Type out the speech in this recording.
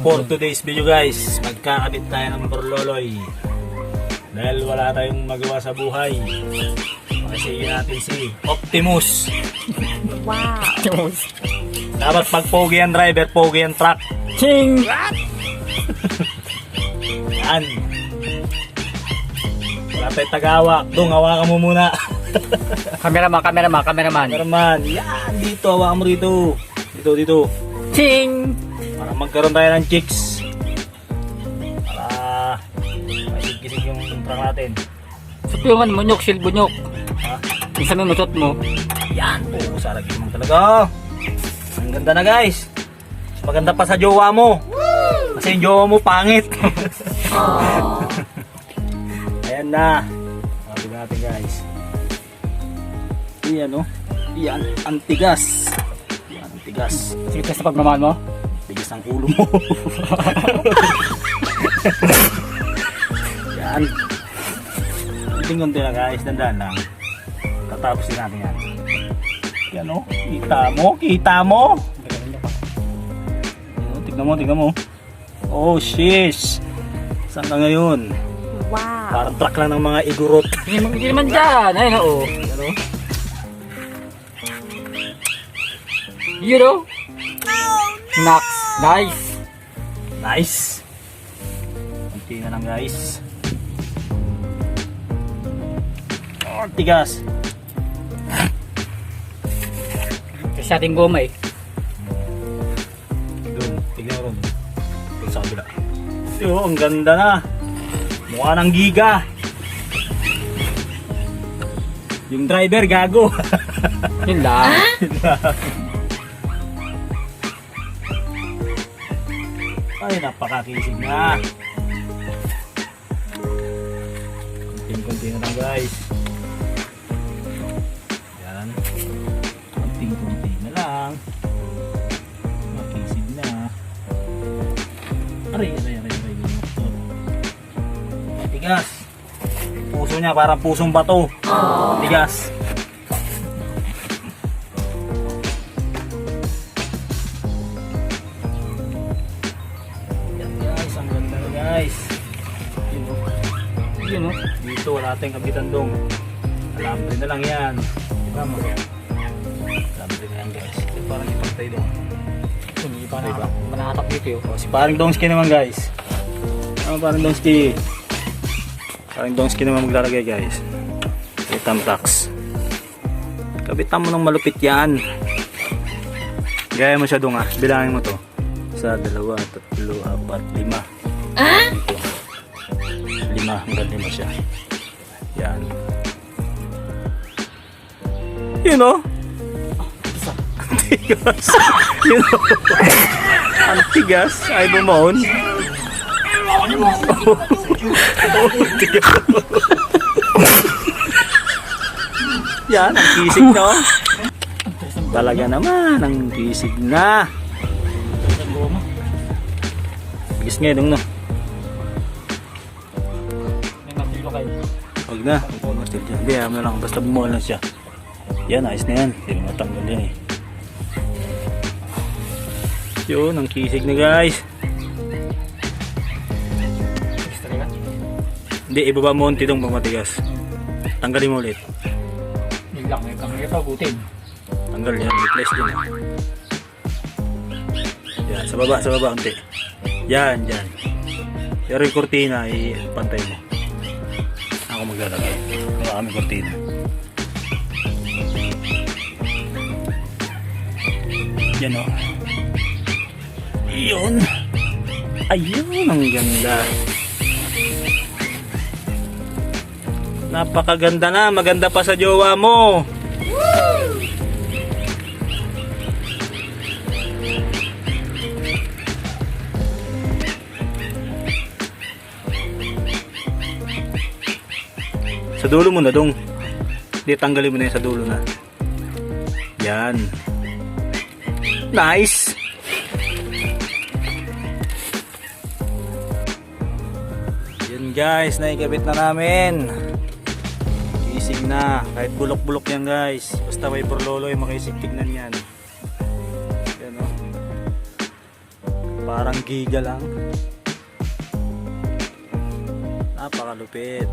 For today's video guys, magkakabit tayo ng burloloy. Dahil wala tayong magawa sa buhay. Pakisihin natin si Optimus. Wow. Optimus. Dapat pag pogi ang driver, pogi ang truck. Ching! Yan. Wala tayong tagawa. Dong, hawakan mo muna. Cameraman. Cameraman, yan, dito, hawakan mo rito. Dito. Ching! Para magkaroon tayo ng chicks. Para masigkisig yung truck natin. Sutyungan mo, nyok, shield bunyok. Ha? Isa mo masot mo. Yan, oo, saragin mo talaga. Ang ganda na guys. Mas maganda pa sa jowa mo. Kasi yung jowa mo pangit. Ayan na. Sabi natin guys. Iyan o. Iyan, antigas. Iyan, antigas. Sige sa pagmamahal mo. Tigas ang ulo mo. Yan. Kunting-kunti na guys, dandan lang. Tatapos din natin yan. Yan o, kita mo. Tignan mo. Oh shish. Saan ka ngayon? Wow. Parang truck lang ng mga igurot. Hindi naman dyan. Ayun o. Yan o. You know? Knox. Nice. Nice. Kunti na lang guys. Oh, tigas. Kasi ating goma eh. Doon, tignan mo ron. Doon sa kabila. Yo, ang ganda na. Mukha ng giga. Yung driver, gago. Yun lang. Ay, napakakisig na. Kunting-kunti na lang guys. Yan. Kunting-kunti na lang. Makisig na. Aray. Tigas. Puso niya parang pusong bato. Tigas. Yan guys, ang ganda na guys. Yun o. Dito wala tayong kabitan dong. Alambre na lang yan. Diba mo? Alambre na yan guys. Parang ipagtay dong. Hindi pa na. Manatap dito yun. O, si paring Dongski naman guys. Ano paring Dongski? Paring Dongski naman maglalagay guys. Tamtax. Kabitan mo ng malupit yan. Gaya mo siya dong ah. Bilangin mo to. 1, 2, 3, 4, 5. Ah? 5. Hanggang 5 siya. Yan. You know? Antigas. You know? Antigas. Ay bumaon. Yan, ang kisig no? Talaga naman, ang kisig na. Bigis nga dong no? May matilo kayo. Huwag na, hindi mo lang, basta bumuha lang siya. Yan, ayos na yan, hindi mo matanggal yan eh. Yun, ang kisig na guys. Hindi, ibaba mo unti dong pag matigas. Tanggalin mo ulit. Yun lang, may kamay ito, butin. Tanggal yan, replace din eh. Yan, sa baba unti. Yan. Pero yung kortina, ipantay mo. Ako maglalagay. Wala kami kortina. Yan o. Yun. Ayun, ang ganda. Napakaganda na, maganda pa sa jowa mo. Sa dulo mo na dong. Hindi, tanggalin mo na yun sa dulo na. Yan. Nice. Yan guys, naikabit na namin. Isig na. Kahit bulok-bulok yan guys. Basta may burloloy, makisig tignan yan. Yan o. Parang giga lang. Napakalupit.